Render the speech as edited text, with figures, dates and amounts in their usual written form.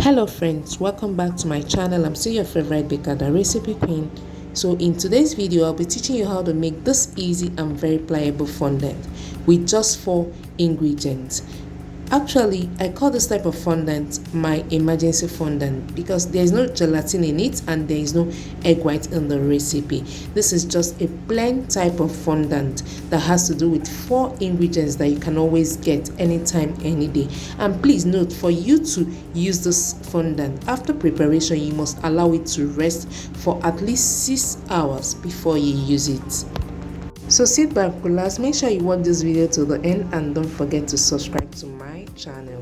Hello friends, welcome back to my channel. I'm still your favorite baker, the recipe queen. So in today's video I'll be teaching you how to make this easy and very pliable fondant with just 4 ingredients. Actually, I call this type of fondant my emergency fondant because there is no gelatin in it and there is no egg white in the recipe. This is just a plain type of fondant that has to do with 4 ingredients that you can always get anytime, any day. And please note, for you to use this fondant, after preparation you must allow it to rest for at least 6 hours before you use it. So sit back, relax, make sure you watch this video to the end and don't forget to subscribe to my channel.